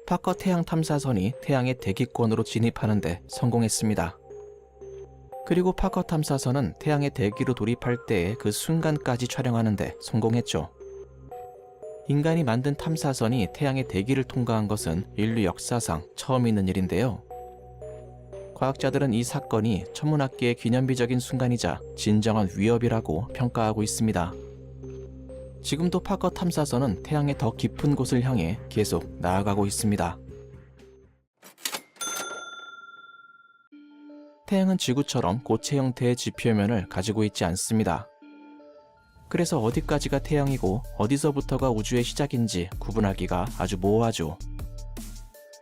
파커 태양 탐사선이 태양의 대기권으로 진입하는 데 성공했습니다. 그리고 파커 탐사선은 태양의 대기로 돌입할 때의 그 순간까지 촬영하는 데 성공했죠. 인간이 만든 탐사선이 태양의 대기를 통과한 것은 인류 역사상 처음 있는 일인데요. 과학자들은 이 사건이 천문학계의 기념비적인 순간이자 진정한 위협이라고 평가하고 있습니다. 지금도 파커 탐사선은 태양의 더 깊은 곳을 향해 계속 나아가고 있습니다. 태양은 지구처럼 고체 형태의 지표면을 가지고 있지 않습니다. 그래서 어디까지가 태양이고 어디서부터가 우주의 시작인지 구분하기가 아주 모호하죠.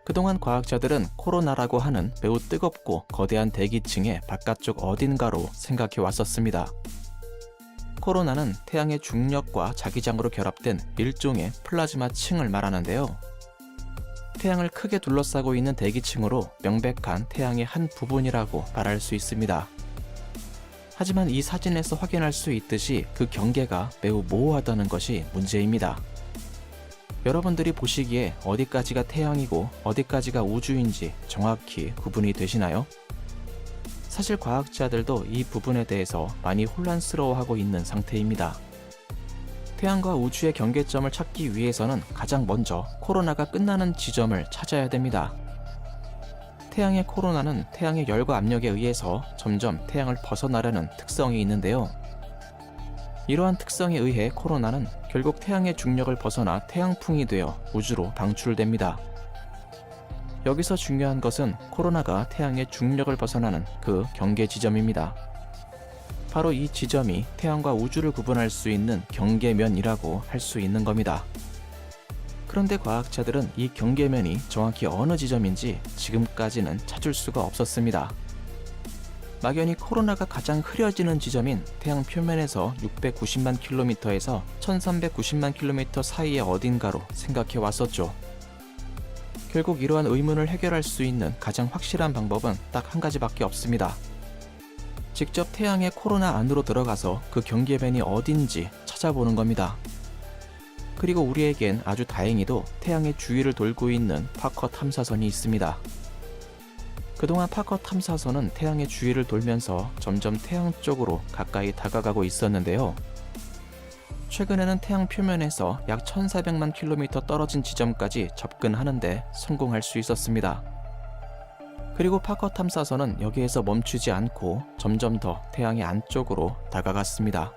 그동안 과학자들은 코로나라고 하는 매우 뜨겁고 거대한 대기층의 바깥쪽 어딘가로 생각해 왔었습니다. 코로나는 태양의 중력과 자기장으로 결합된 일종의 플라즈마 층을 말하는데요. 태양을 크게 둘러싸고 있는 대기층으로 명백한 태양의 한 부분이라고 말할 수 있습니다. 하지만 이 사진에서 확인할 수 있듯이 그 경계가 매우 모호하다는 것이 문제입니다. 여러분들이 보시기에 어디까지가 태양이고 어디까지가 우주인지 정확히 구분이 되시나요? 사실 과학자들도 이 부분에 대해서 많이 혼란스러워하고 있는 상태입니다. 태양과 우주의 경계점을 찾기 위해서는 가장 먼저 코로나가 끝나는 지점을 찾아야 됩니다. 태양의 코로나는 태양의 열과 압력에 의해서 점점 태양을 벗어나려는 특성이 있는데요. 이러한 특성에 의해 코로나는 결국 태양의 중력을 벗어나 태양풍이 되어 우주로 방출됩니다. 여기서 중요한 것은 코로나가 태양의 중력을 벗어나는 그 경계 지점입니다. 바로 이 지점이 태양과 우주를 구분할 수 있는 경계면이라고 할 수 있는 겁니다. 그런데 과학자들은 이 경계면이 정확히 어느 지점인지 지금까지는 찾을 수가 없었습니다. 막연히 코로나가 가장 흐려지는 지점인 태양 표면에서 690만 킬로미터에서 1390만 킬로미터 사이의 어딘가로 생각해 왔었죠. 결국 이러한 의문을 해결할 수 있는 가장 확실한 방법은 딱 한 가지밖에 없습니다. 직접 태양의 코로나 안으로 들어가서 그 경계면이 어딘지 찾아보는 겁니다. 그리고 우리에겐 아주 다행히도 태양의 주위를 돌고 있는 파커 탐사선이 있습니다. 그동안 파커 탐사선은 태양의 주위를 돌면서 점점 태양 쪽으로 가까이 다가가고 있었는데요. 최근에는 태양 표면에서 약 1400만 킬로미터 떨어진 지점까지 접근하는데 성공할 수 있었습니다. 그리고 파커 탐사선은 여기에서 멈추지 않고 점점 더 태양의 안쪽으로 다가갔습니다.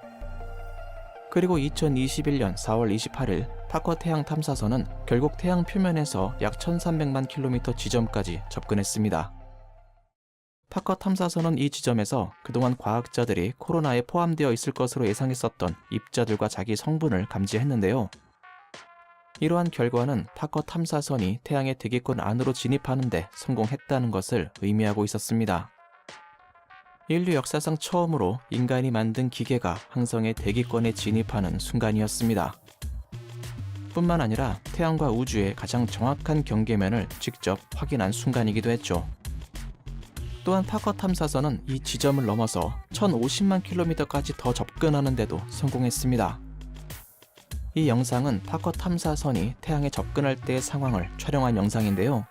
그리고 2021년 4월 28일 파커 태양 탐사선은 결국 태양 표면에서 약 1300만 킬로미터 지점까지 접근했습니다. 파커 탐사선은 이 지점에서 그동안 과학자들이 코로나에 포함되어 있을 것으로 예상했었던 입자들과 자기 성분을 감지했는데요. 이러한 결과는 파커 탐사선이 태양의 대기권 안으로 진입하는 데 성공했다는 것을 의미하고 있었습니다. 인류 역사상 처음으로 인간이 만든 기계가 항성의 대기권에 진입하는 순간이었습니다. 뿐만 아니라 태양과 우주의 가장 정확한 경계면을 직접 확인한 순간이기도 했죠. 또한 파커 탐사선은 이 지점을 넘어서 1050만 킬로미터까지 더 접근하는데도 성공했습니다. 이 영상은 파커 탐사선이 태양에 접근할 때의 상황을 촬영한 영상인데요.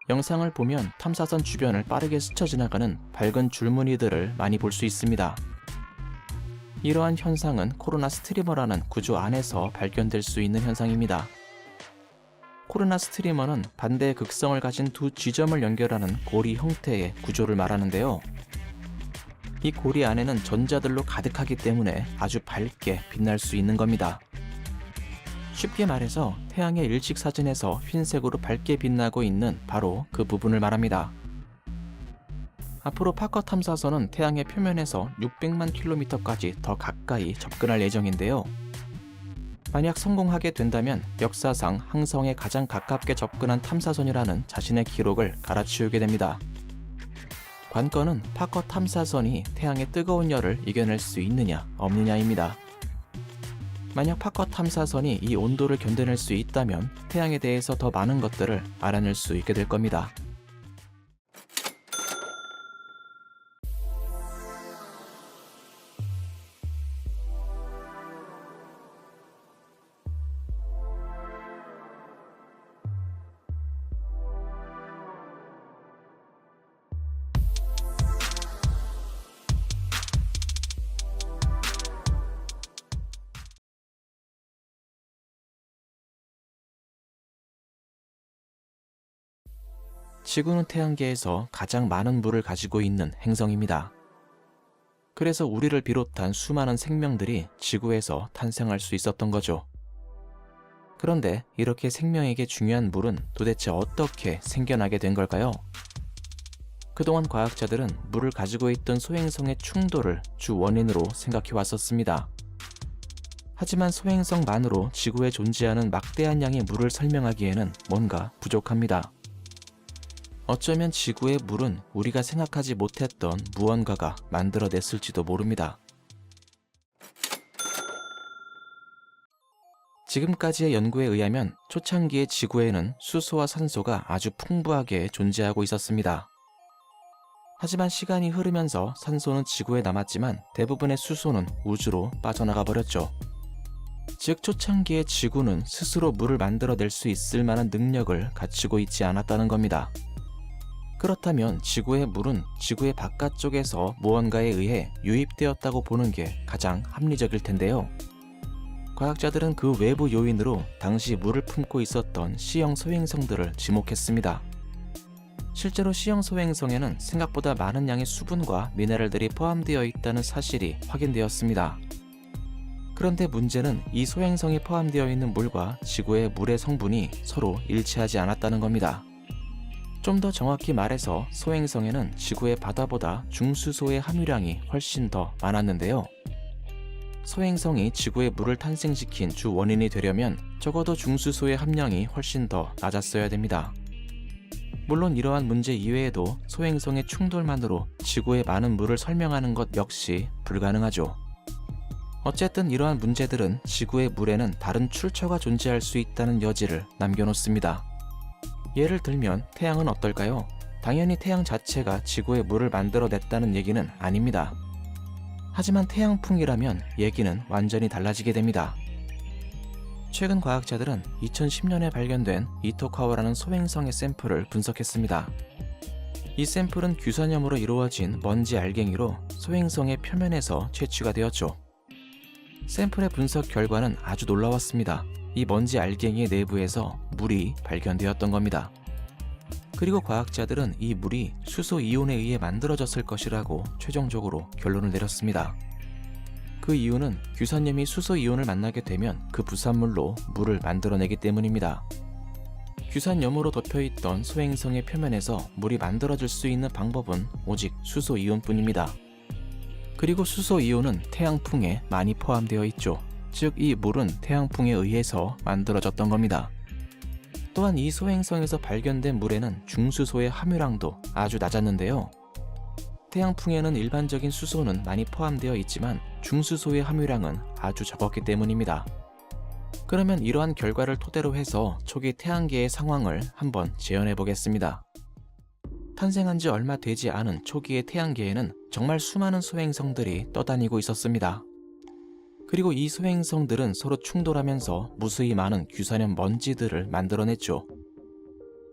영상을 보면 탐사선 주변을 빠르게 스쳐 지나가는 밝은 줄무늬들을 많이 볼 수 있습니다. 이러한 현상은 코로나 스트리머라는 구조 안에서 발견될 수 있는 현상입니다. 코로나 스트리머는 반대의 극성을 가진 두 지점을 연결하는 고리 형태의 구조를 말하는데요. 이 고리 안에는 전자들로 가득하기 때문에 아주 밝게 빛날 수 있는 겁니다. 쉽게 말해서 태양의 일식 사진에서 흰색으로 밝게 빛나고 있는 바로 그 부분을 말합니다. 앞으로 파커 탐사선은 태양의 표면에서 600만 킬로미터까지 더 가까이 접근할 예정인데요. 만약 성공하게 된다면 역사상 항성에 가장 가깝게 접근한 탐사선이라는 자신의 기록을 갈아치우게 됩니다. 관건은 파커 탐사선이 태양의 뜨거운 열을 이겨낼 수 있느냐 없느냐입니다. 만약 파커 탐사선이 이 온도를 견뎌낼 수 있다면 태양에 대해서 더 많은 것들을 알아낼 수 있게 될 겁니다. 지구는 태양계에서 가장 많은 물을 가지고 있는 행성입니다. 그래서 우리를 비롯한 수많은 생명들이 지구에서 탄생할 수 있었던 거죠. 그런데 이렇게 생명에게 중요한 물은 도대체 어떻게 생겨나게 된 걸까요? 그동안 과학자들은 물을 가지고 있던 소행성의 충돌을 주 원인으로 생각해 왔었습니다. 하지만 소행성만으로 지구에 존재하는 막대한 양의 물을 설명하기에는 뭔가 부족합니다. 어쩌면 지구의 물은 우리가 생각하지 못했던 무언가가 만들어냈을지도 모릅니다. 지금까지의 연구에 의하면 초창기의 지구에는 수소와 산소가 아주 풍부하게 존재하고 있었습니다. 하지만 시간이 흐르면서 산소는 지구에 남았지만 대부분의 수소는 우주로 빠져나가 버렸죠. 즉 초창기의 지구는 스스로 물을 만들어낼 수 있을 만한 능력을 갖추고 있지 않았다는 겁니다. 그렇다면 지구의 물은 지구의 바깥쪽에서 무언가에 의해 유입되었다고 보는 게 가장 합리적일 텐데요. 과학자들은 그 외부 요인으로 당시 물을 품고 있었던 C형 소행성들을 지목했습니다. 실제로 C형 소행성에는 생각보다 많은 양의 수분과 미네랄들이 포함되어 있다는 사실이 확인되었습니다. 그런데 문제는 이 소행성이 포함되어 있는 물과 지구의 물의 성분이 서로 일치하지 않았다는 겁니다. 좀 더 정확히 말해서 소행성에는 지구의 바다보다 중수소의 함유량이 훨씬 더 많았는데요. 소행성이 지구의 물을 탄생시킨 주 원인이 되려면 적어도 중수소의 함량이 훨씬 더 낮았어야 됩니다. 물론 이러한 문제 이외에도 소행성의 충돌만으로 지구의 많은 물을 설명하는 것 역시 불가능하죠. 어쨌든 이러한 문제들은 지구의 물에는 다른 출처가 존재할 수 있다는 여지를 남겨놓습니다. 예를 들면 태양은 어떨까요? 당연히 태양 자체가 지구의 물을 만들어냈다는 얘기는 아닙니다. 하지만 태양풍이라면 얘기는 완전히 달라지게 됩니다. 최근 과학자들은 2010년에 발견된 이토카와라는 소행성의 샘플을 분석했습니다. 이 샘플은 규선염으로 이루어진 먼지 알갱이로 소행성의 표면에서 채취가 되었죠. 샘플의 분석 결과는 아주 놀라웠습니다. 이 먼지 알갱이의 내부에서 물이 발견되었던 겁니다. 그리고 과학자들은 이 물이 수소 이온에 의해 만들어졌을 것이라고 최종적으로 결론을 내렸습니다. 그 이유는 규선염이 수소 이온을 만나게 되면 그 부산물로 물을 만들어내기 때문입니다. 규산염으로 덮여있던 소행성의 표면에서 물이 만들어질 수 있는 방법은 오직 수소 이온뿐입니다. 그리고 수소 이온은 태양풍에 많이 포함되어 있죠. 즉 이 물은 태양풍에 의해서 만들어졌던 겁니다. 또한 이 소행성에서 발견된 물에는 중수소의 함유량도 아주 낮았는데요. 태양풍에는 일반적인 수소는 많이 포함되어 있지만 중수소의 함유량은 아주 적었기 때문입니다. 그러면 이러한 결과를 토대로 해서 초기 태양계의 상황을 한번 재현해 보겠습니다. 탄생한 지 얼마 되지 않은 초기의 태양계에는 정말 수많은 소행성들이 떠다니고 있었습니다. 그리고 이 소행성들은 서로 충돌하면서 무수히 많은 규산염 먼지들을 만들어냈죠.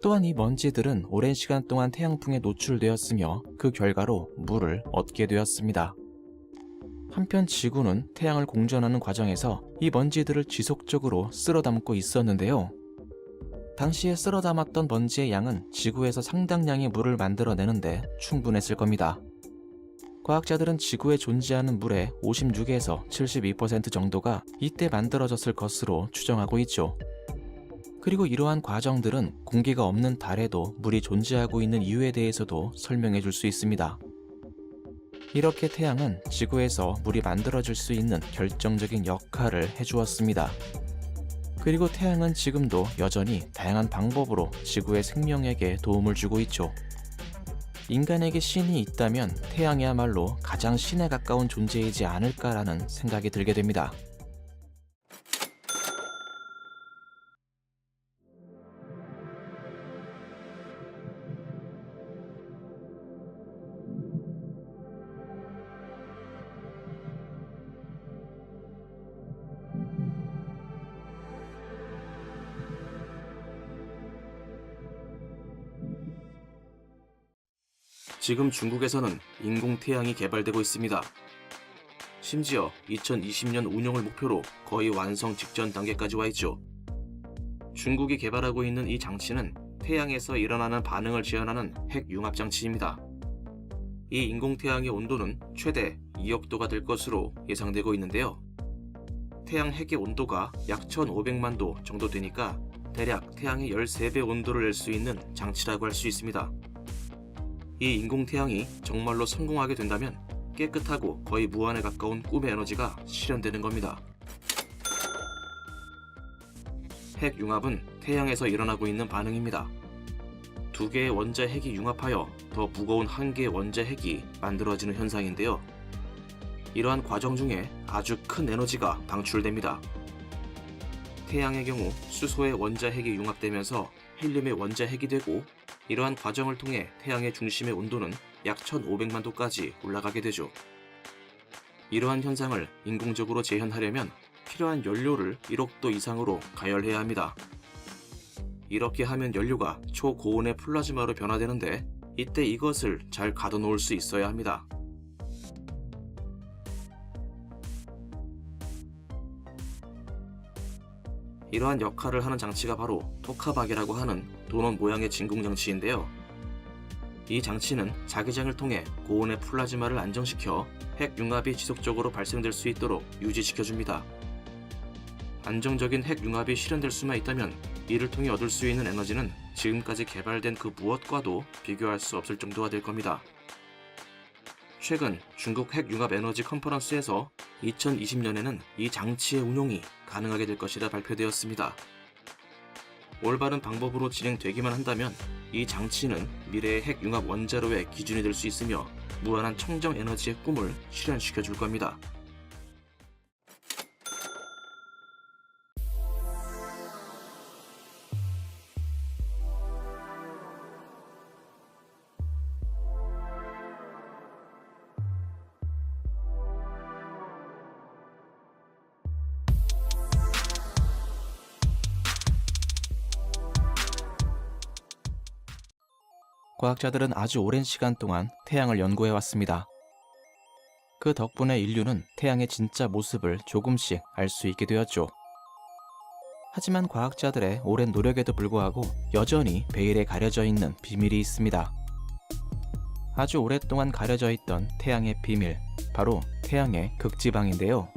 또한 이 먼지들은 오랜 시간 동안 태양풍에 노출되었으며 그 결과로 물을 얻게 되었습니다. 한편 지구는 태양을 공전하는 과정에서 이 먼지들을 지속적으로 쓸어담고 있었는데요. 당시에 쓸어담았던 먼지의 양은 지구에서 상당량의 물을 만들어내는데 충분했을 겁니다. 과학자들은 지구에 존재하는 물의 56에서 72% 정도가 이때 만들어졌을 것으로 추정하고 있죠. 그리고 이러한 과정들은 공기가 없는 달에도 물이 존재하고 있는 이유에 대해서도 설명해 줄 수 있습니다. 이렇게 태양은 지구에서 물이 만들어질 수 있는 결정적인 역할을 해주었습니다. 그리고 태양은 지금도 여전히 다양한 방법으로 지구의 생명에게 도움을 주고 있죠. 인간에게 신이 있다면 태양이야말로 가장 신에 가까운 존재이지 않을까라는 생각이 들게 됩니다. 지금 중국에서는 인공태양이 개발되고 있습니다. 심지어 2020년 운용을 목표로 거의 완성 직전 단계까지 와 있죠. 중국이 개발하고 있는 이 장치는 태양에서 일어나는 반응을 지원하는 핵융합장치입니다. 이 인공태양의 온도는 최대 2억 도가 될 것으로 예상되고 있는데요. 태양 핵의 온도가 약 1500만 도 정도 되니까 대략 태양의 13배 온도를 낼 수 있는 장치라고 할 수 있습니다. 이 인공태양이 정말로 성공하게 된다면 깨끗하고 거의 무한에 가까운 꿈의 에너지가 실현되는 겁니다. 핵융합은 태양에서 일어나고 있는 반응입니다. 두 개의 원자 핵이 융합하여 더 무거운 한 개의 원자 핵이 만들어지는 현상인데요. 이러한 과정 중에 아주 큰 에너지가 방출됩니다. 태양의 경우 수소의 원자 핵이 융합되면서 헬륨의 원자 핵이 되고, 이러한 과정을 통해 태양의 중심의 온도는 약 1500만 도까지 올라가게 되죠. 이러한 현상을 인공적으로 재현하려면 필요한 연료를 1억 도 이상으로 가열해야 합니다. 이렇게 하면 연료가 초고온의 플라즈마로 변화되는데, 이때 이것을 잘 가둬놓을 수 있어야 합니다. 이러한 역할을 하는 장치가 바로 토카박이라고 하는 도넛 모양의 진공장치인데요. 이 장치는 자기장을 통해 고온의 플라즈마를 안정시켜 핵융합이 지속적으로 발생될 수 있도록 유지시켜줍니다. 안정적인 핵융합이 실현될 수만 있다면 이를 통해 얻을 수 있는 에너지는 지금까지 개발된 그 무엇과도 비교할 수 없을 정도가 될 겁니다. 최근 중국 핵융합 에너지 컨퍼런스에서 2020년에는 이 장치의 운용이 가능하게 될 것이라 발표되었습니다. 올바른 방법으로 진행되기만 한다면 이 장치는 미래의 핵융합 원자로의 기준이 될 수 있으며 무한한 청정 에너지의 꿈을 실현시켜 줄 겁니다. 과학자들은 아주 오랜 시간 동안 태양을 연구해 왔습니다. 그 덕분에 인류는 태양의 진짜 모습을 조금씩 알 수 있게 되었죠. 하지만 과학자들의 오랜 노력에도 불구하고 여전히 베일에 가려져 있는 비밀이 있습니다. 아주 오랫동안 가려져 있던 태양의 비밀, 바로 태양의 극지방인데요.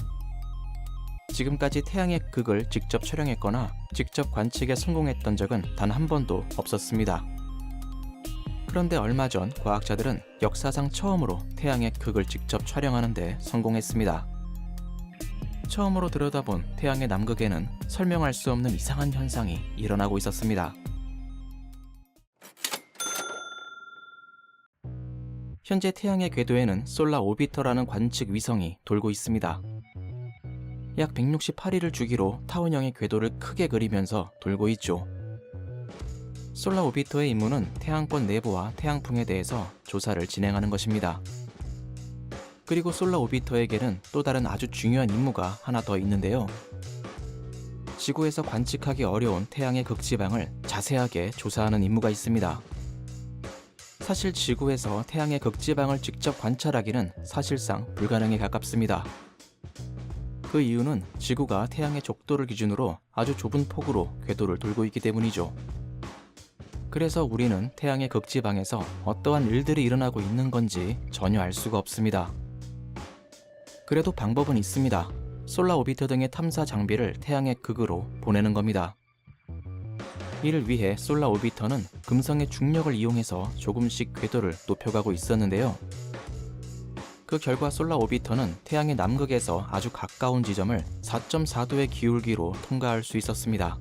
지금까지 태양의 극을 직접 촬영했거나 직접 관측에 성공했던 적은 단 한 번도 없었습니다. 그런데 얼마 전 과학자들은 역사상 처음으로 태양의 극을 직접 촬영하는 데 성공했습니다. 처음으로 들여다본 태양의 남극에는 설명할 수 없는 이상한 현상이 일어나고 있었습니다. 현재 태양의 궤도에는 솔라 오비터라는 관측 위성이 돌고 있습니다. 약 168일을 주기로 타원형의 궤도를 크게 그리면서 돌고 있죠. 솔라 오비터의 임무는 태양권 내부와 태양풍에 대해서 조사를 진행하는 것입니다. 그리고 솔라 오비터에게는 또 다른 아주 중요한 임무가 하나 더 있는데요. 지구에서 관측하기 어려운 태양의 극지방을 자세하게 조사하는 임무가 있습니다. 사실 지구에서 태양의 극지방을 직접 관찰하기는 사실상 불가능에 가깝습니다. 그 이유는 지구가 태양의 족도를 기준으로 아주 좁은 폭으로 궤도를 돌고 있기 때문이죠. 그래서 우리는 태양의 극지방에서 어떠한 일들이 일어나고 있는 건지 전혀 알 수가 없습니다. 그래도 방법은 있습니다. 솔라 오비터 등의 탐사 장비를 태양의 극으로 보내는 겁니다. 이를 위해 솔라 오비터는 금성의 중력을 이용해서 조금씩 궤도를 높여가고 있었는데요. 그 결과 솔라 오비터는 태양의 남극에서 아주 가까운 지점을 4.4도의 기울기로 통과할 수 있었습니다.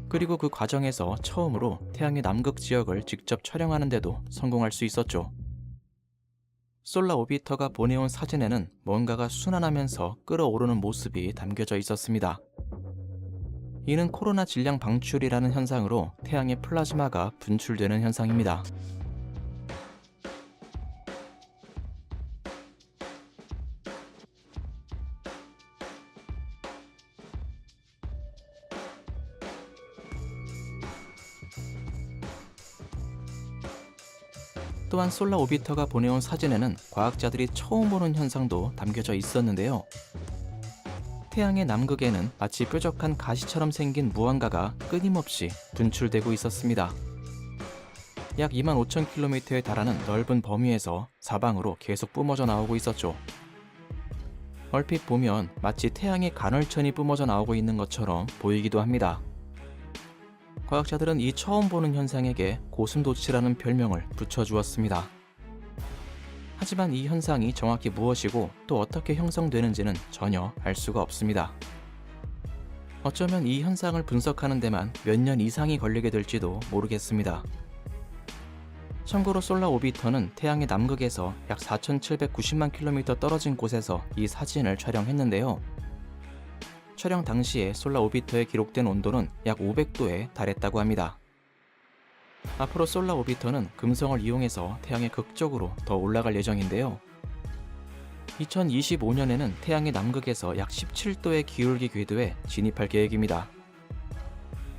그리고 그 과정에서 처음으로 태양의 남극 지역을 직접 촬영하는 데도 성공할 수 있었죠. 솔라 오비터가 보내온 사진에는 뭔가가 순환하면서 끓어오르는 모습이 담겨져 있었습니다. 이는 코로나 질량 방출이라는 현상으로 태양의 플라즈마가 분출되는 현상입니다. 또한 솔라 오비터가 보내온 사진에는 과학자들이 처음 보는 현상도 담겨져 있었는데요. 태양의 남극에는 마치 뾰족한 가시처럼 생긴 무언가가 끊임없이 분출되고 있었습니다. 약 25,000km에 달하는 넓은 범위에서 사방으로 계속 뿜어져 나오고 있었죠. 얼핏 보면 마치 태양의 간헐천이 뿜어져 나오고 있는 것처럼 보이기도 합니다. 과학자들은 이 처음 보는 현상에게 고슴도치라는 별명을 붙여주었습니다. 하지만 이 현상이 정확히 무엇이고 또 어떻게 형성되는지는 전혀 알 수가 없습니다. 어쩌면 이 현상을 분석하는 데만 몇 년 이상이 걸리게 될지도 모르겠습니다. 참고로 솔라 오비터는 태양의 남극에서 약 4,790만 킬로미터 떨어진 곳에서 이 사진을 촬영했는데요. 촬영 당시에 솔라 오비터에 기록된 온도는 약 500도에 달했다고 합니다. 앞으로 솔라 오비터는 금성을 이용해서 태양의 극쪽으로 더 올라갈 예정인데요. 2025년에는 태양의 남극에서 약 17도의 기울기 궤도에 진입할 계획입니다.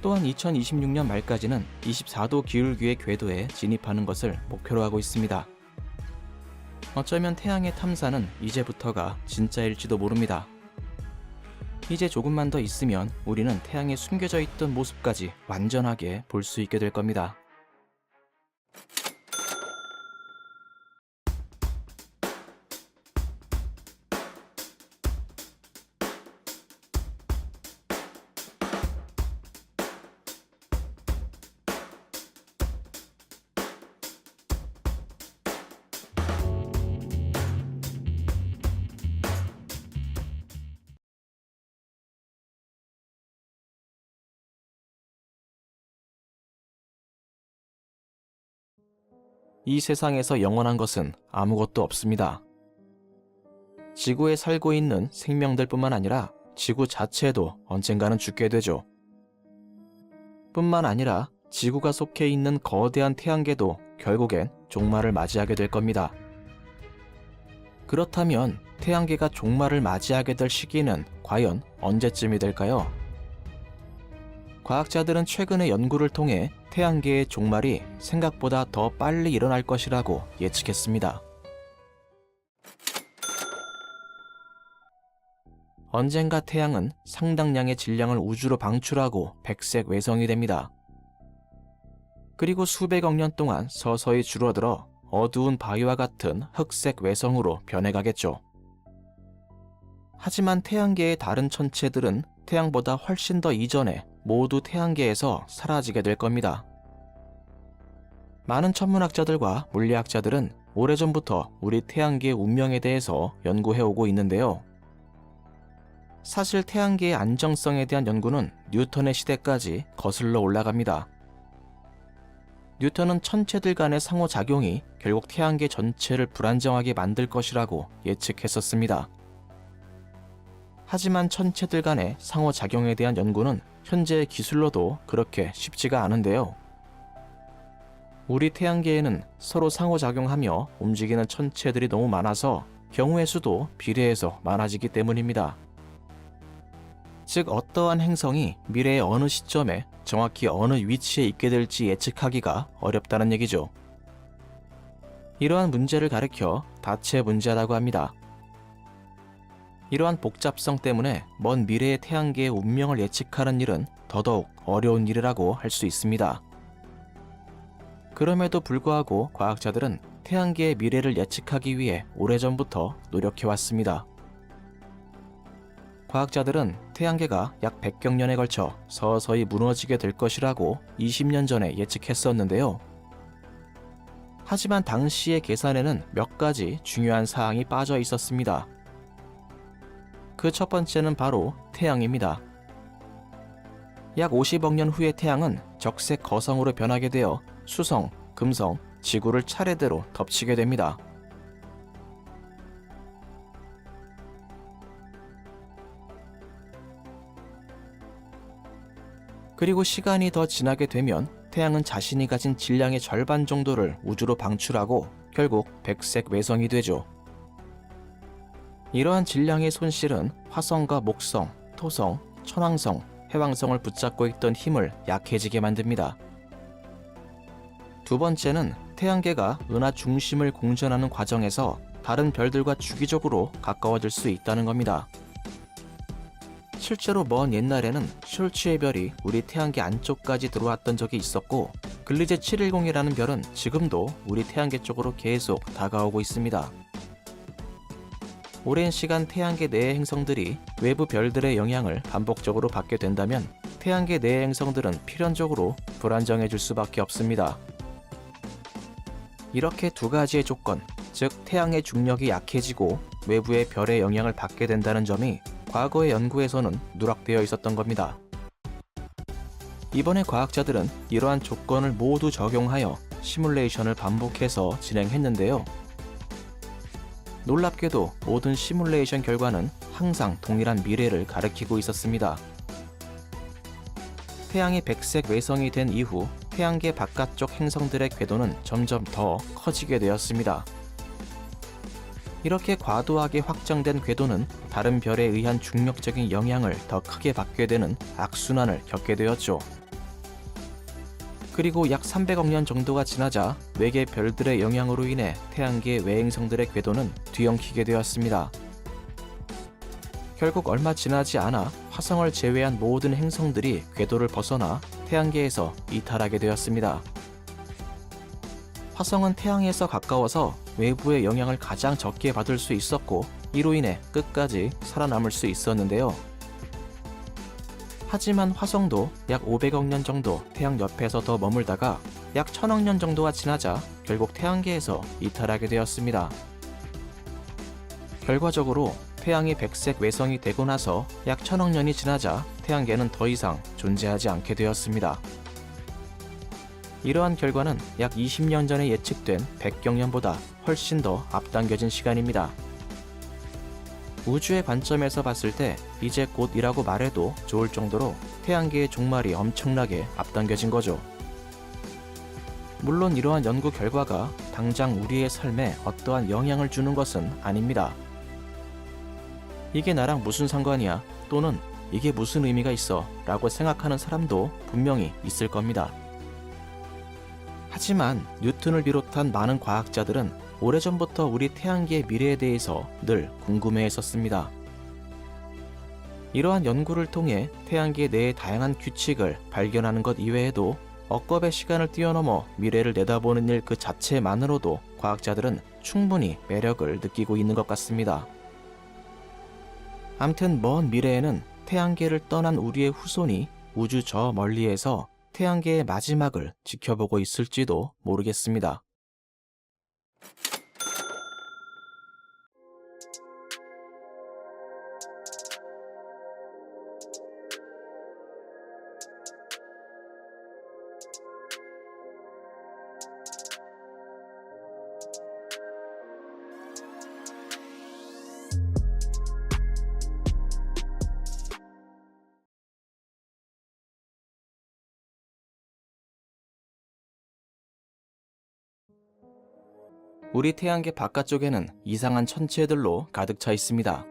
또한 2026년 말까지는 24도 기울기의 궤도에 진입하는 것을 목표로 하고 있습니다. 어쩌면 태양의 탐사는 이제부터가 진짜일지도 모릅니다. 이제 조금만 더 있으면 우리는 태양에 숨겨져 있던 모습까지 완전하게 볼 수 있게 될 겁니다. 이 세상에서 영원한 것은 아무것도 없습니다. 지구에 살고 있는 생명들뿐만 아니라 지구 자체도 언젠가는 죽게 되죠. 뿐만 아니라 지구가 속해 있는 거대한 태양계도 결국엔 종말을 맞이하게 될 겁니다. 그렇다면 태양계가 종말을 맞이하게 될 시기는 과연 언제쯤이 될까요? 과학자들은 최근의 연구를 통해 태양계의 종말이 생각보다 더 빨리 일어날 것이라고 예측했습니다. 언젠가 태양은 상당량의 질량을 우주로 방출하고 백색 외성이 됩니다. 그리고 수백억 년 동안 서서히 줄어들어 어두운 바위와 같은 흑색 외성으로 변해가겠죠. 하지만 태양계의 다른 천체들은 태양보다 훨씬 더 이전에 모두 태양계에서 사라지게 될 겁니다. 많은 천문학자들과 물리학자들은 오래전부터 우리 태양계의 운명에 대해서 연구해오고 있는데요. 사실 태양계의 안정성에 대한 연구는 뉴턴의 시대까지 거슬러 올라갑니다. 뉴턴은 천체들 간의 상호작용이 결국 태양계 전체를 불안정하게 만들 것이라고 예측했었습니다. 하지만 천체들 간의 상호작용에 대한 연구는 현재의 기술로도 그렇게 쉽지가 않은데요. 우리 태양계에는 서로 상호작용하며 움직이는 천체들이 너무 많아서 경우의 수도 비례해서 많아지기 때문입니다. 즉 어떠한 행성이 미래의 어느 시점에 정확히 어느 위치에 있게 될지 예측하기가 어렵다는 얘기죠. 이러한 문제를 가리켜 다체 문제라고 합니다. 이러한 복잡성 때문에 먼 미래의 태양계의 운명을 예측하는 일은 더더욱 어려운 일이라고 할 수 있습니다. 그럼에도 불구하고 과학자들은 태양계의 미래를 예측하기 위해 오래전부터 노력해왔습니다. 과학자들은 태양계가 약 100경 년에 걸쳐 서서히 무너지게 될 것이라고 20년 전에 예측했었는데요. 하지만 당시의 계산에는 몇 가지 중요한 사항이 빠져 있었습니다. 그 첫 번째는 바로 태양입니다. 약 50억 년 후의 태양은 적색 거성으로 변하게 되어 수성, 금성, 지구를 차례대로 덮치게 됩니다. 그리고 시간이 더 지나게 되면 태양은 자신이 가진 질량의 절반 정도를 우주로 방출하고 결국 백색 외성이 되죠. 이러한 질량의 손실은 화성과 목성, 토성, 천왕성, 해왕성을 붙잡고 있던 힘을 약해지게 만듭니다. 두 번째는 태양계가 은하 중심을 공전하는 과정에서 다른 별들과 주기적으로 가까워질 수 있다는 겁니다. 실제로 먼 옛날에는 숄츠의 별이 우리 태양계 안쪽까지 들어왔던 적이 있었고, 글리제 710이라는 별은 지금도 우리 태양계 쪽으로 계속 다가오고 있습니다. 오랜 시간 태양계 내의 행성들이 외부 별들의 영향을 반복적으로 받게 된다면 태양계 내의 행성들은 필연적으로 불안정해질 수밖에 없습니다. 이렇게 두 가지의 조건, 즉 태양의 중력이 약해지고 외부의 별의 영향을 받게 된다는 점이 과거의 연구에서는 누락되어 있었던 겁니다. 이번에 과학자들은 이러한 조건을 모두 적용하여 시뮬레이션을 반복해서 진행했는데요. 놀랍게도 모든 시뮬레이션 결과는 항상 동일한 미래를 가리키고 있었습니다. 태양이 백색 외성이 된 이후 태양계 바깥쪽 행성들의 궤도는 점점 더 커지게 되었습니다. 이렇게 과도하게 확장된 궤도는 다른 별에 의한 중력적인 영향을 더 크게 받게 되는 악순환을 겪게 되었죠. 그리고 약 300억 년 정도가 지나자 외계 별들의 영향으로 인해 태양계 외행성들의 궤도는 뒤엉키게 되었습니다. 결국 얼마 지나지 않아 화성을 제외한 모든 행성들이 궤도를 벗어나 태양계에서 이탈하게 되었습니다. 화성은 태양에서 가까워서 외부의 영향을 가장 적게 받을 수 있었고, 이로 인해 끝까지 살아남을 수 있었는데요. 하지만 화성도 약 500억 년 정도 태양 옆에서 더 머물다가 약 1000억 년 정도가 지나자 결국 태양계에서 이탈하게 되었습니다. 결과적으로 태양이 백색 외성이 되고 나서 약 1000억 년이 지나자 태양계는 더 이상 존재하지 않게 되었습니다. 이러한 결과는 약 20년 전에 예측된 백경년보다 훨씬 더 앞당겨진 시간입니다. 우주의 관점에서 봤을 때 이제 곧이라고 말해도 좋을 정도로 태양계의 종말이 엄청나게 앞당겨진 거죠. 물론 이러한 연구 결과가 당장 우리의 삶에 어떠한 영향을 주는 것은 아닙니다. 이게 나랑 무슨 상관이야, 또는 이게 무슨 의미가 있어 라고 생각하는 사람도 분명히 있을 겁니다. 하지만 뉴턴을 비롯한 많은 과학자들은 오래전부터 우리 태양계의 미래에 대해서 늘 궁금해했었습니다. 이러한 연구를 통해 태양계 내의 다양한 규칙을 발견하는 것 이외에도 억겁의 시간을 뛰어넘어 미래를 내다보는 일 그 자체만으로도 과학자들은 충분히 매력을 느끼고 있는 것 같습니다. 암튼 먼 미래에는 태양계를 떠난 우리의 후손이 우주 저 멀리에서 태양계의 마지막을 지켜보고 있을지도 모르겠습니다. 우리 태양계 바깥쪽에는 이상한 천체들로 가득 차 있습니다.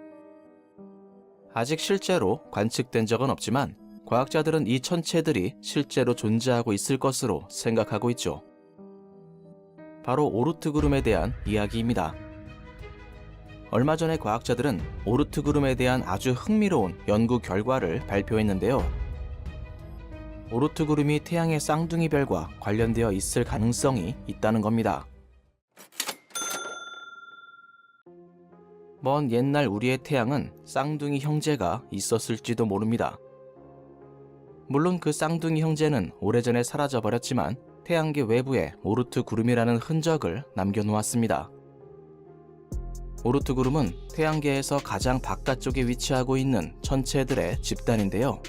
아직 실제로 관측된 적은 없지만 과학자들은 이 천체들이 실제로 존재하고 있을 것으로 생각하고 있죠. 바로 오르트 구름에 대한 이야기입니다. 얼마 전에 과학자들은 오르트 구름에 대한 아주 흥미로운 연구 결과를 발표했는데요. 오르트 구름이 태양의 쌍둥이 별과 관련되어 있을 가능성이 있다는 겁니다. 먼 옛날 우리의 태양은 쌍둥이 형제가 있었을지도 모릅니다. 물론 그 쌍둥이 형제는 오래전에 사라져버렸지만 태양계 외부에 오르트 구름이라는 흔적을 남겨놓았습니다. 오르트 구름은 태양계에서 가장 바깥쪽에 위치하고 있는 천체들의 집단인데요.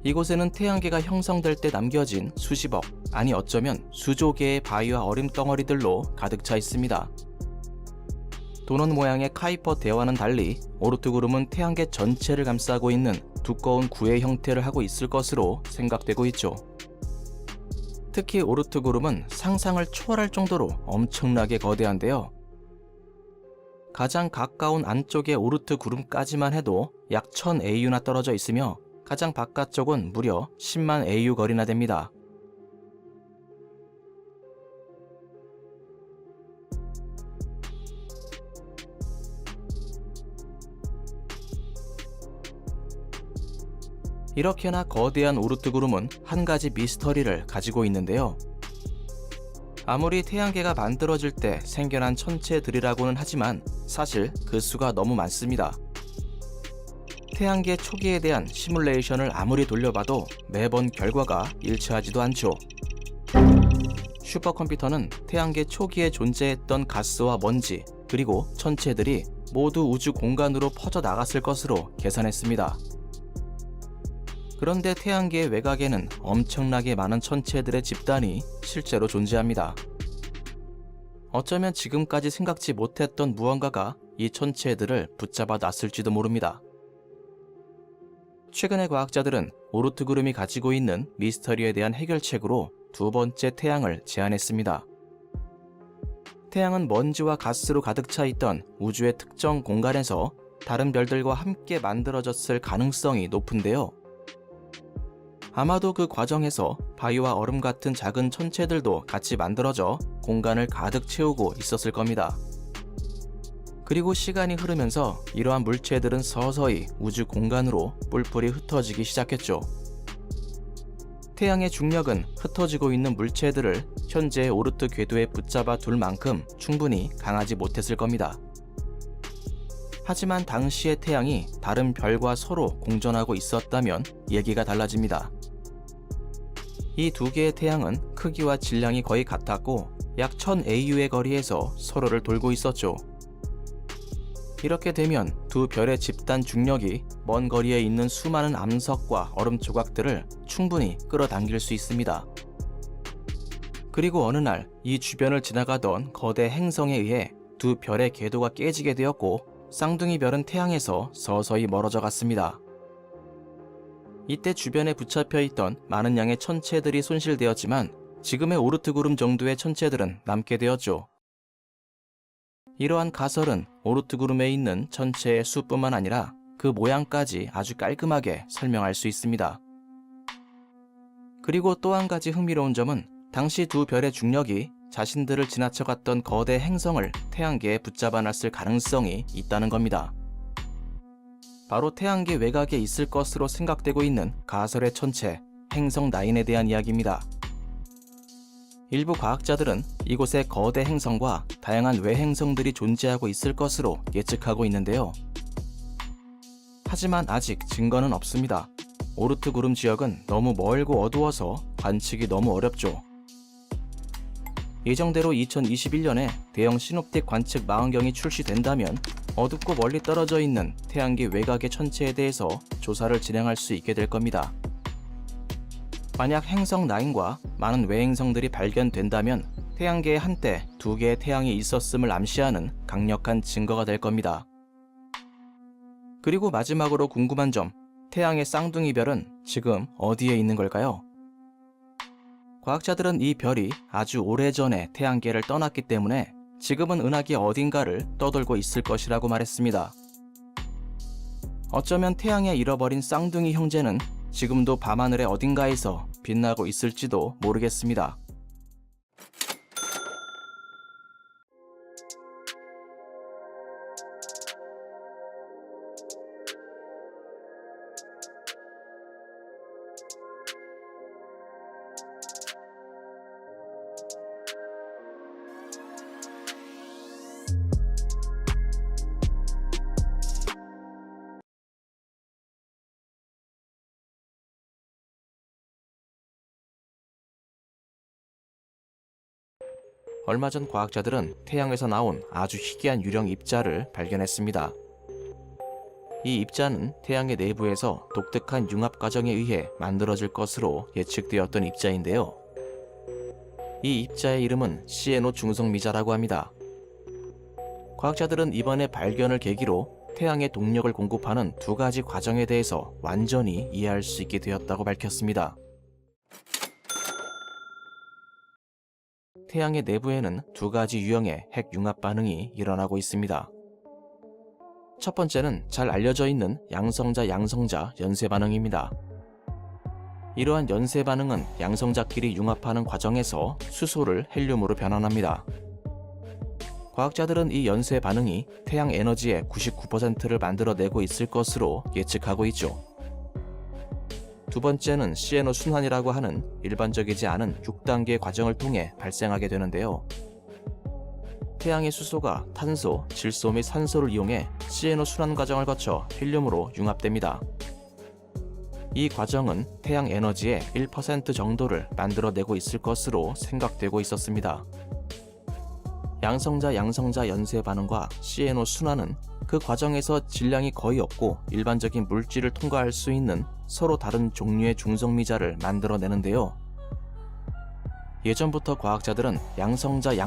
이곳에는 태양계가 형성될 때 남겨진 수십억, 아니 어쩌면 수조 개의 바위와 얼음 덩어리들로 가득 차 있습니다. 도넛 모양의 카이퍼 대와는 달리 오르트 구름은 태양계 전체를 감싸고 있는 두꺼운 구의 형태를 하고 있을 것으로 생각되고 있죠. 특히 오르트 구름은 상상을 초월할 정도로 엄청나게 거대한데요. 가장 가까운 안쪽의 오르트 구름까지만 해도 약 1000AU나 떨어져 있으며 가장 바깥쪽은 무려 10만 AU 거리나 됩니다. 이렇게나 거대한 오르트 구름은 한 가지 미스터리를 가지고 있는데요. 아무리 태양계가 만들어질 때 생겨난 천체들이라고는 하지만 사실 그 수가 너무 많습니다. 태양계 초기에 대한 시뮬레이션을 아무리 돌려봐도 매번 결과가 일치하지도 않죠. 슈퍼컴퓨터는 태양계 초기에 존재했던 가스와 먼지, 그리고 천체들이 모두 우주 공간으로 퍼져 나갔을 것으로 계산했습니다. 그런데 태양계의 외곽에는 엄청나게 많은 천체들의 집단이 실제로 존재합니다. 어쩌면 지금까지 생각지 못했던 무언가가 이 천체들을 붙잡아 놨을지도 모릅니다. 최근에 과학자들은 오르트 구름이 가지고 있는 미스터리에 대한 해결책으로 두 번째 태양을 제안했습니다. 태양은 먼지와 가스로 가득 차 있던 우주의 특정 공간에서 다른 별들과 함께 만들어졌을 가능성이 높은데요. 아마도 그 과정에서 바위와 얼음 같은 작은 천체들도 같이 만들어져 공간을 가득 채우고 있었을 겁니다. 그리고 시간이 흐르면서 이러한 물체들은 서서히 우주 공간으로 뿔뿔이 흩어지기 시작했죠. 태양의 중력은 흩어지고 있는 물체들을 현재의 오르트 궤도에 붙잡아 둘 만큼 충분히 강하지 못했을 겁니다. 하지만 당시의 태양이 다른 별과 서로 공전하고 있었다면 얘기가 달라집니다. 이 두 개의 태양은 크기와 질량이 거의 같았고 약 1000AU의 거리에서 서로를 돌고 있었죠. 이렇게 되면 두 별의 집단 중력이 먼 거리에 있는 수많은 암석과 얼음 조각들을 충분히 끌어당길 수 있습니다. 그리고 어느 날 이 주변을 지나가던 거대 행성에 의해 두 별의 궤도가 깨지게 되었고 쌍둥이 별은 태양에서 서서히 멀어져 갔습니다. 이때 주변에 붙잡혀 있던 많은 양의 천체들이 손실되었지만 지금의 오르트 구름 정도의 천체들은 남게 되었죠. 이러한 가설은 오르트 구름에 있는 천체의 수뿐만 아니라 그 모양까지 아주 깔끔하게 설명할 수 있습니다. 그리고 또 한 가지 흥미로운 점은 당시 두 별의 중력이 자신들을 지나쳐갔던 거대 행성을 태양계에 붙잡아 놨을 가능성이 있다는 겁니다. 바로 태양계 외곽에 있을 것으로 생각되고 있는 가설의 천체, 행성 9에 대한 이야기입니다. 일부 과학자들은 이곳에 거대 행성과 다양한 외행성들이 존재하고 있을 것으로 예측하고 있는데요. 하지만 아직 증거는 없습니다. 오르트 구름 지역은 너무 멀고 어두워서 관측이 너무 어렵죠. 예정대로 2021년에 대형 시놉틱 관측 망원경이 출시된다면 어둡고 멀리 떨어져 있는 태양계 외곽의 천체에 대해서 조사를 진행할 수 있게 될 겁니다. 만약 행성 9과 많은 외행성들이 발견된다면 태양계에 한때 두 개의 태양이 있었음을 암시하는 강력한 증거가 될 겁니다. 그리고 마지막으로 궁금한 점, 태양의 쌍둥이 별은 지금 어디에 있는 걸까요? 과학자들은 이 별이 아주 오래전에 태양계를 떠났기 때문에 지금은 은하계 어딘가를 떠돌고 있을 것이라고 말했습니다. 어쩌면 태양에 잃어버린 쌍둥이 형제는 지금도 밤하늘의 어딘가에서 빛나고 있을지도 모르겠습니다. 얼마 전 과학자들은 태양에서 나온 아주 희귀한 유령 입자를 발견했습니다. 이 입자는 태양의 내부에서 독특한 융합 과정에 의해 만들어질 것으로 예측되었던 입자인데요. 이 입자의 이름은 시에노 중성미자라고 합니다. 과학자들은 이번에 발견을 계기로 태양의 동력을 공급하는 두 가지 과정에 대해서 완전히 이해할 수 있게 되었다고 밝혔습니다. 태양의 내부에는 두 가지 유형의 핵 융합 반응이 일어나고 있습니다. 첫 번째는 잘 알려져 있는 양성자 연쇄 반응입니다. 이러한 연쇄 반응은 양성자끼리 융합하는 과정에서 수소를 헬륨으로 변환합니다. 과학자들은 이 연쇄 반응이 태양 에너지의 99%를 만들어내고 있을 것으로 예측하고 있죠. 두 번째는 시에노 순환이라고 하는 일반적이지 않은 6단계 과정을 통해 발생하게 되는데요. 태양의 수소가 탄소, 질소 및 산소를 이용해 시에노 순환 과정을 거쳐 헬륨으로 융합됩니다. 이 과정은 태양 에너지의 1% 정도를 만들어내고 있을 것으로 생각되고 있었습니다. 양성자 연쇄 반응과 시에노 순환은 그 과정에서 질량이 거의 없고 일반적인 물질을 통과할 수 있는 서로 다른 종류의 중성미자를 만들어내는데요. 예전부터 과학자들은 양성자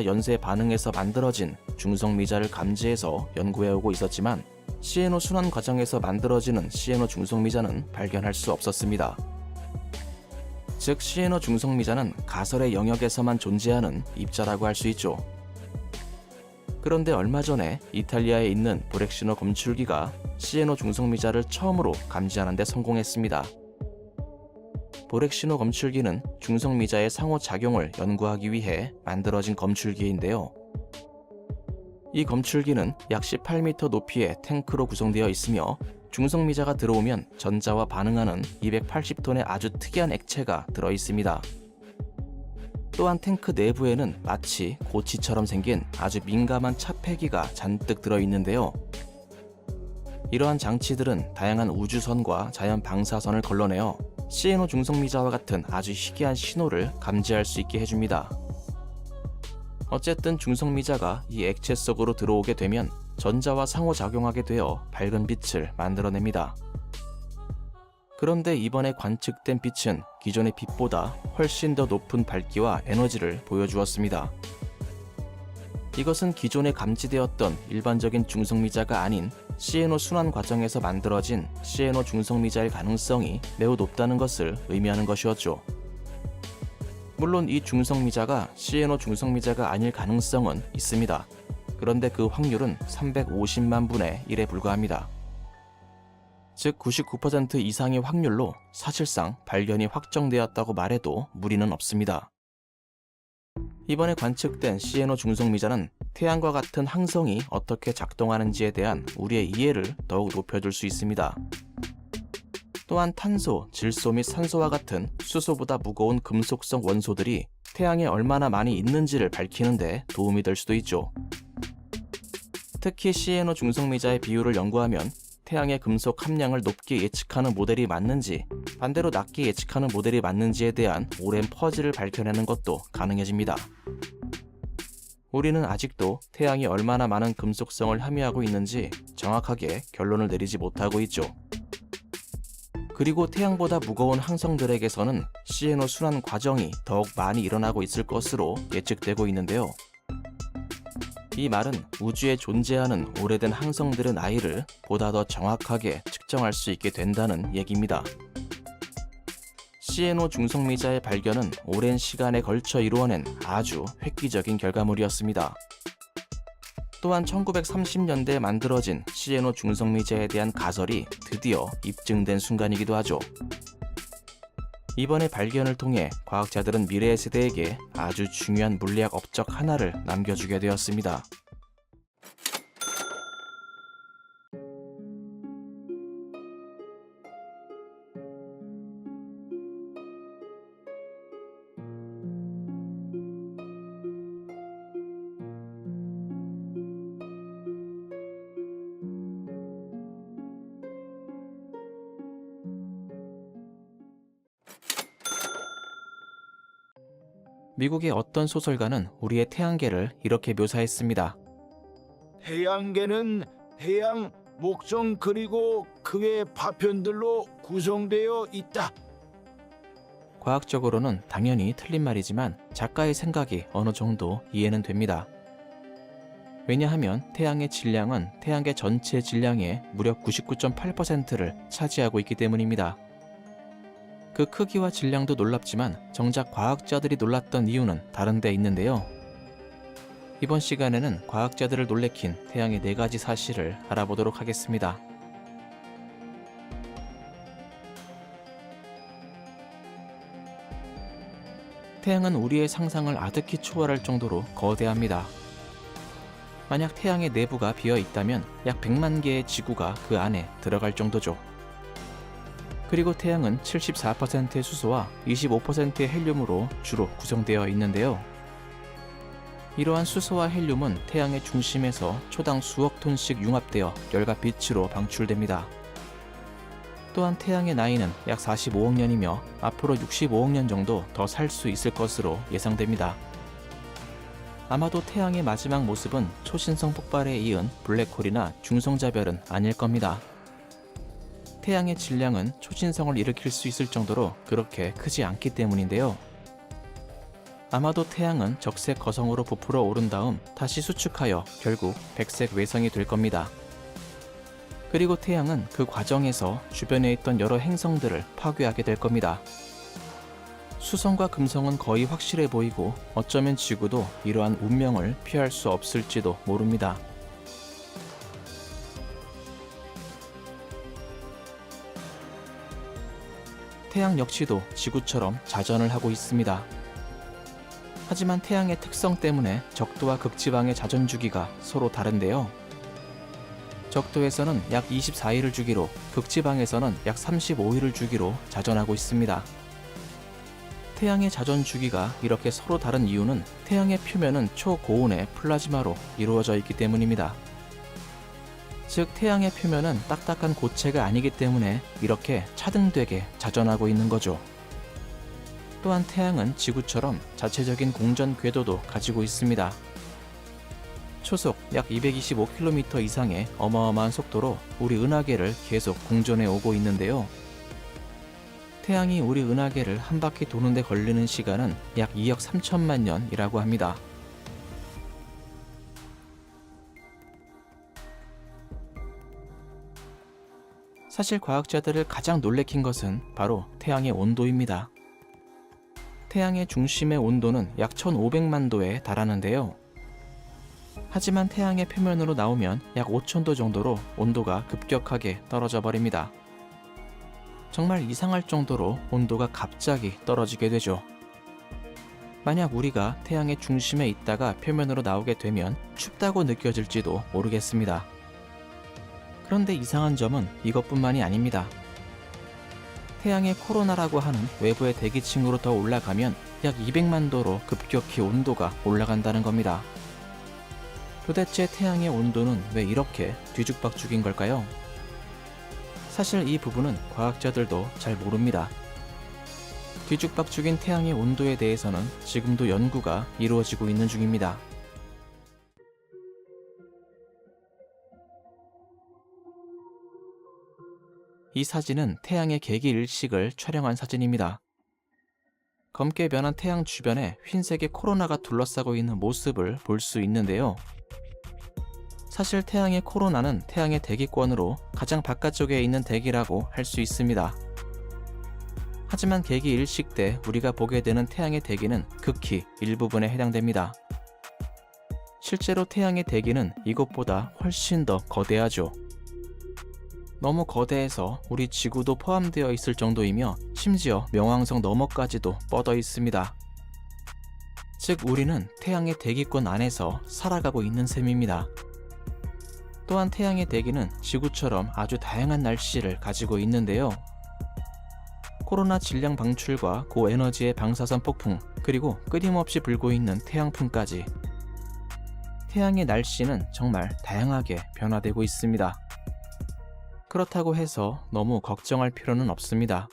연쇄 반응에서 만들어진 중성미자를 감지해서 연구해오고 있었지만 시에노 순환 과정에서 만들어지는 시에노 중성미자는 발견할 수 없었습니다. 즉 시에노 중성미자는 가설의 영역에서만 존재하는 입자라고 할 수 있죠. 그런데 얼마 전에 이탈리아에 있는 보렉시노 검출기가 시에노 중성미자를 처음으로 감지하는 데 성공했습니다. 보렉시노 검출기는 중성미자의 상호작용을 연구하기 위해 만들어진 검출기인데요. 이 검출기는 약 18m 높이의 탱크로 구성되어 있으며 중성미자가 들어오면 전자와 반응하는 280톤의 아주 특이한 액체가 들어있습니다. 또한 탱크 내부에는 마치 고치처럼 생긴 아주 민감한 차폐기가 잔뜩 들어있는데요. 이러한 장치들은 다양한 우주선과 자연 방사선을 걸러내어 시에노 중성미자와 같은 아주 희귀한 신호를 감지할 수 있게 해줍니다. 어쨌든 중성미자가 이 액체 속으로 들어오게 되면 전자와 상호작용하게 되어 밝은 빛을 만들어냅니다. 그런데 이번에 관측된 빛은 기존의 빛보다 훨씬 더 높은 밝기와 에너지를 보여주었습니다. 이것은 기존에 감지되었던 일반적인 중성미자가 아닌 시에노 순환 과정에서 만들어진 시에노 중성미자일 가능성이 매우 높다는 것을 의미하는 것이었죠. 물론 이 중성미자가 시에노 중성미자가 아닐 가능성은 있습니다. 그런데 그 확률은 350만 분의 1에 불과합니다. 즉 99% 이상의 확률로 사실상 발견이 확정되었다고 말해도 무리는 없습니다. 이번에 관측된 시에노 중성미자는 태양과 같은 항성이 어떻게 작동하는지에 대한 우리의 이해를 더욱 높여줄 수 있습니다. 또한 탄소, 질소 및 산소와 같은 수소보다 무거운 금속성 원소들이 태양에 얼마나 많이 있는지를 밝히는 데 도움이 될 수도 있죠. 특히 시에노 중성미자의 비율을 연구하면 태양의 금속 함량을 높게 예측하는 모델이 맞는지 반대로 낮게 예측하는 모델이 맞는지에 대한 오랜 퍼즐을 밝혀내는 것도 가능해집니다. 우리는 아직도 태양이 얼마나 많은 금속성을 함유하고 있는지 정확하게 결론을 내리지 못하고 있죠. 그리고 태양보다 무거운 항성들에게서는 시에노 순환 과정이 더욱 많이 일어나고 있을 것으로 예측되고 있는데요. 이 말은 우주에 존재하는 오래된 항성들의 나이를 보다 더 정확하게 측정할 수 있게 된다는 얘기입니다. 시에노 중성미자의 발견은 오랜 시간에 걸쳐 이루어낸 아주 획기적인 결과물이었습니다. 또한 1930년대에 만들어진 시에노 중성미자에 대한 가설이 드디어 입증된 순간이기도 하죠. 이번의 발견을 통해 과학자들은 미래의 세대에게 아주 중요한 물리학 업적 하나를 남겨주게 되었습니다. 미국의 어떤 소설가는 우리의 태양계를 이렇게 묘사했습니다. 태양계는 태양, 목성 그리고 그 외 파편들로 구성되어 있다. 과학적으로는 당연히 틀린 말이지만 작가의 생각이 어느 정도 이해는 됩니다. 왜냐하면 태양의 질량은 태양계 전체 질량의 무려 99.8%를 차지하고 있기 때문입니다. 그 크기와 질량도 놀랍지만 정작 과학자들이 놀랐던 이유는 다른 데 있는데요. 이번 시간에는 과학자들을 놀래킨 태양의 4가지 사실을 알아보도록 하겠습니다. 태양은 우리의 상상을 아득히 초월할 정도로 거대합니다. 만약 태양의 내부가 비어 있다면 약 100만 개의 지구가 그 안에 들어갈 정도죠. 그리고 태양은 74%의 수소와 25%의 헬륨으로 주로 구성되어 있는데요. 이러한 수소와 헬륨은 태양의 중심에서 초당 수억 톤씩 융합되어 열과 빛으로 방출됩니다. 또한 태양의 나이는 약 45억 년이며 앞으로 65억 년 정도 더 살 수 있을 것으로 예상됩니다. 아마도 태양의 마지막 모습은 초신성 폭발에 이은 블랙홀이나 중성자별은 아닐 겁니다. 태양의 질량은 초신성을 일으킬 수 있을 정도로 그렇게 크지 않기 때문인데요. 아마도 태양은 적색 거성으로 부풀어 오른 다음 다시 수축하여 결국 백색 외성이 될 겁니다. 그리고 태양은 그 과정에서 주변에 있던 여러 행성들을 파괴하게 될 겁니다. 수성과 금성은 거의 확실해 보이고 어쩌면 지구도 이러한 운명을 피할 수 없을지도 모릅니다. 태양 역시도 지구처럼 자전을 하고 있습니다. 하지만 태양의 특성 때문에 적도와 극지방의 자전 주기가 서로 다른데요. 적도에서는 약 24일을 주기로, 극지방에서는 약 35일을 주기로 자전하고 있습니다. 태양의 자전 주기가 이렇게 서로 다른 이유는 태양의 표면은 초고온의 플라즈마로 이루어져 있기 때문입니다. 즉 태양의 표면은 딱딱한 고체가 아니기 때문에 이렇게 차등되게 자전하고 있는 거죠. 또한 태양은 지구처럼 자체적인 공전 궤도도 가지고 있습니다. 초속 약 225km 이상의 어마어마한 속도로 우리 은하계를 계속 공전해 오고 있는데요. 태양이 우리 은하계를 한 바퀴 도는데 걸리는 시간은 약 2억 3천만 년이라고 합니다. 사실 과학자들을 가장 놀래킨 것은 바로 태양의 온도입니다. 태양의 중심의 온도는 약 1500만 도에 달하는데요. 하지만 태양의 표면으로 나오면 약 5000도 정도로 온도가 급격하게 떨어져 버립니다. 정말 이상할 정도로 온도가 갑자기 떨어지게 되죠. 만약 우리가 태양의 중심에 있다가 표면으로 나오게 되면 춥다고 느껴질지도 모르겠습니다. 그런데 이상한 점은 이것뿐만이 아닙니다. 태양의 코로나라고 하는 외부의 대기층으로 더 올라가면 약 200만 도로 급격히 온도가 올라간다는 겁니다. 도대체 태양의 온도는 왜 이렇게 뒤죽박죽인 걸까요? 사실 이 부분은 과학자들도 잘 모릅니다. 뒤죽박죽인 태양의 온도에 대해서는 지금도 연구가 이루어지고 있는 중입니다. 이 사진은 태양의 개기 일식을 촬영한 사진입니다. 검게 변한 태양 주변에 흰색의 코로나가 둘러싸고 있는 모습을 볼 수 있는데요. 사실 태양의 코로나는 태양의 대기권으로 가장 바깥쪽에 있는 대기라고 할 수 있습니다. 하지만 개기 일식 때 우리가 보게 되는 태양의 대기는 극히 일부분에 해당됩니다. 실제로 태양의 대기는 이것보다 훨씬 더 거대하죠. 너무 거대해서 우리 지구도 포함되어 있을 정도이며 심지어 명왕성 너머까지도 뻗어 있습니다. 즉 우리는 태양의 대기권 안에서 살아가고 있는 셈입니다. 또한 태양의 대기는 지구처럼 아주 다양한 날씨를 가지고 있는데요. 코로나 질량 방출과 고에너지의 방사선 폭풍, 그리고 끊임없이 불고 있는 태양풍까지 태양의 날씨는 정말 다양하게 변화되고 있습니다. 그렇다고 해서 너무 걱정할 필요는 없습니다.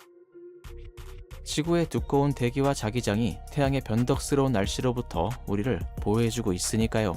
지구의 두꺼운 대기와 자기장이 태양의 변덕스러운 날씨로부터 우리를 보호해주고 있으니까요.